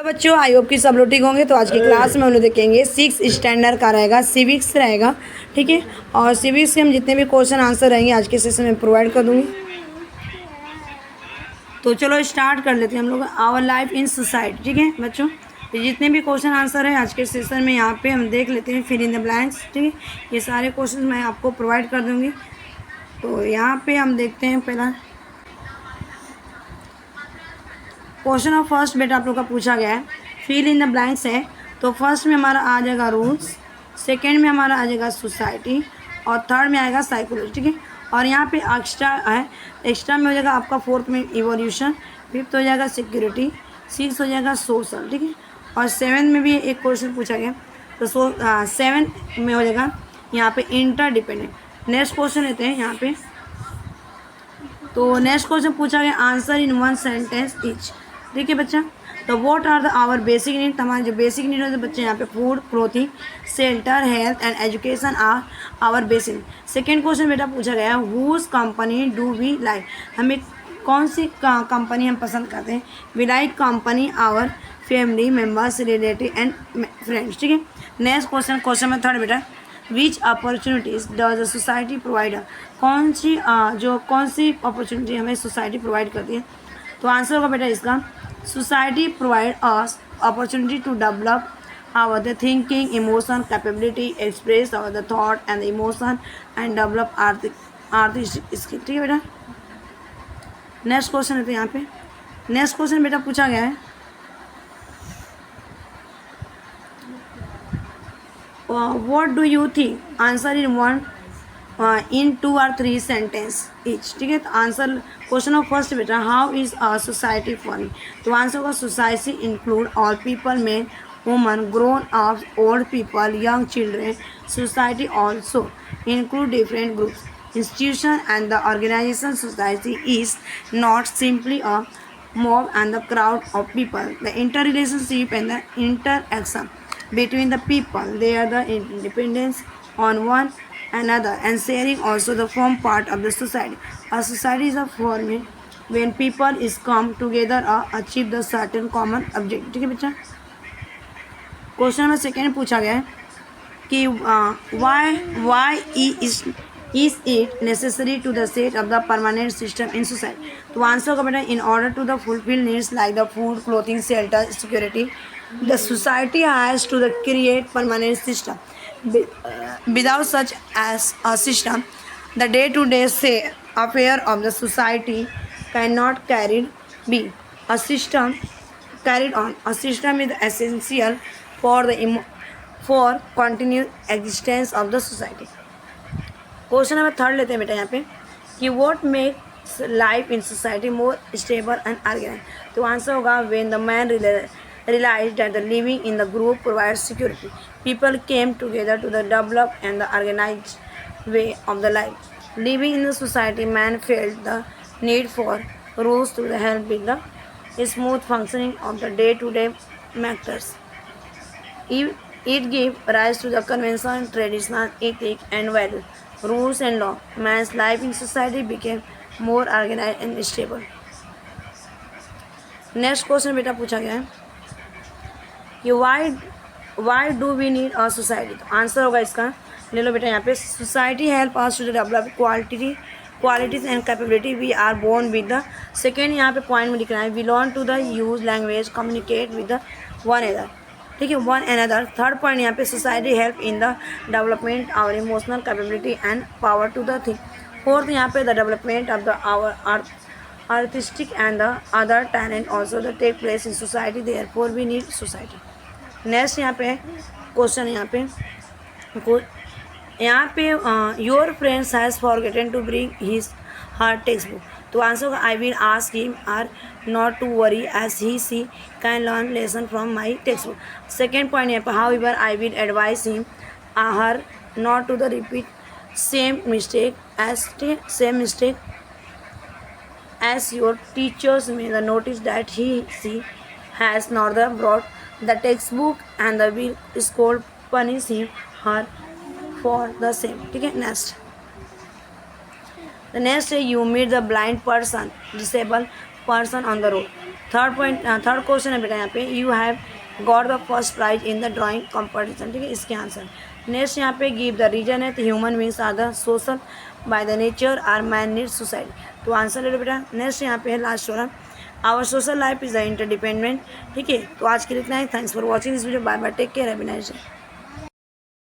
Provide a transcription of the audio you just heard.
तो बच्चों I hope कि सब लोग ठीक होंगे। तो आज की क्लास में हम लोग देखेंगे 6 स्टैंडर्ड का रहेगा, सिविक्स रहेगा, ठीक है। और सिविक्स के हम जितने भी क्वेश्चन आंसर रहेंगे आज के सेशन में प्रोवाइड कर दूंगी। तो चलो स्टार्ट कर लेते हैं हम लोग आवर लाइफ इन सोसाइटी, ठीक है बच्चों। तो जितने भी क्वेश्चन आंसर है आज के सेशन में यहाँ पे हम देख लेते हैं, फिल इन द ब्लैंक्स, ठीक है। ये सारे क्वेश्चन मैं आपको प्रोवाइड कर दूँगी। तो यहाँ पे हम देखते हैं पहला क्वेश्चन ऑफ फर्स्ट बेटा आप लोग का पूछा गया है, फिल इन द ब्लैंक्स है। तो फर्स्ट में हमारा आ जाएगा रूल्स, सेकंड में हमारा आ जाएगा सोसाइटी और थर्ड में आएगा साइकोलॉजी, ठीक है। और यहाँ पे एक्स्ट्रा है, एक्स्ट्रा में हो जाएगा आपका फोर्थ में इवोल्यूशन, फिफ्थ हो जाएगा सिक्योरिटी, सिक्स हो जाएगा सोशल, ठीक है। और सेवन में भी एक क्वेश्चन पूछा गया, तो सेवन में हो जाएगा यहाँ पे इंटरडिपेंडेंट। नेक्स्ट क्वेश्चन लेते हैं यहाँ पे। तो नेक्स्ट क्वेश्चन पूछा गया answer in one sentence each, ठीक है बच्चा। तो what are the our basic need, हमारे जो बेसिक नीड होते हैं बच्चे यहाँ पे food, clothing, shelter, health and education are our basic. Second question बेटा पूछा गया whose company do we like, हमें कौन सी कंपनी हम पसंद करते हैं। We like company our family members, relative and friends, ठीक है। नेक्स्ट क्वेश्चन, क्वेश्चन में थर्ड बेटा which opportunities does the society provide, कौन सी अपॉर्चुनिटी हमें सोसाइटी प्रोवाइड करती है। तो आंसर होगा बेटा इसका society provide us opportunity to develop our the thinking, emotion, capability, express our the thought and the emotion and develop artistic skill, ठीक है बेटा। नेक्स्ट क्वेश्चन है तो यहाँ पे नेक्स्ट क्वेश्चन बेटा पूछा गया है what do you think, answer in one in 2 or 3 sentence each, ठीक है। तो आंसर क्वेश्चन ऑफ फर्स्ट बेटा how is a society forming. तो आंसर होगा society include all people, man, women, grown ups, old people, young children. Society also include different groups, institutions, and the organization. Society is not simply a mob and the crowd of people. The interrelationship and the interaction between the people, they are the independence on one another and sharing also the form part of the society. A society is a forming when people is come together or achieve the certain common objective, ठीक है बच्चा। Question number second पूछा गया है कि why is it necessary to the set of the permanent system in society. तो answer होगा बेटा in order to the fulfil needs like the food, clothing, shelter, security, the society has to the create permanent system. Without such as a system the day to day से affair of the society can not carried be a system carried on. A system is essential for continued existence of the society. Question number third लेते हैं बेटा यहाँ पे कि what makes life in society more stable and organized। तो answer होगा when the man realized that the living in the group provides security. People came together to the develop and the organized way of the life. Living in the society, man felt the need for rules to help with the smooth functioning of the day-to-day matters. It gave rise to the convention, tradition, ethics, and values, rules and law. Man's life in society became more organized and stable. Next question बेटा पूछा गया है कि why do we need a society। तो answer होगा इसका, ले लो बेटा यहाँ पे society help us to develop qualities and capability we are born with the। Second यहाँ पे पॉइंट में लिख रहा है we learn to the use language, communicate with the one another, ठीक है, one another। थर्ड पॉइंट यहाँ पे society help in the development our emotional capability and power to the think. Fourth यहाँ पे the development of the our artistic and the other talent also that take place in society, therefore we need society। नेक्स्ट यहाँ पे question यहाँ पे your friends has forgotten to bring his her textbook. तो answer होगा I will ask him are not to worry as he she can learn lesson from my textbook. Second point यहाँ पे however I will advise him her not to the repeat same mistake as your teachers may the notice that she has not brought the textbook and the will scold punish him her for the same, ठीक है। Next the next day you meet the blind person, disabled person on the road। Third question है बेटा यहाँ पे, you have got the first prize in the drawing competition, ठीक है, इसके answer. Next यहाँ पे गिव द रीजन है, तो human beings are the social by the nature are man need society, तो आंसर ले लो बेटा। नेक्स्ट यहाँ पे है लास्ट वाला, our social life is the interdependent, ठीक है। तो आज के लिए इतना ही, thanks for watching this video, bye bye, take care, have a nice day.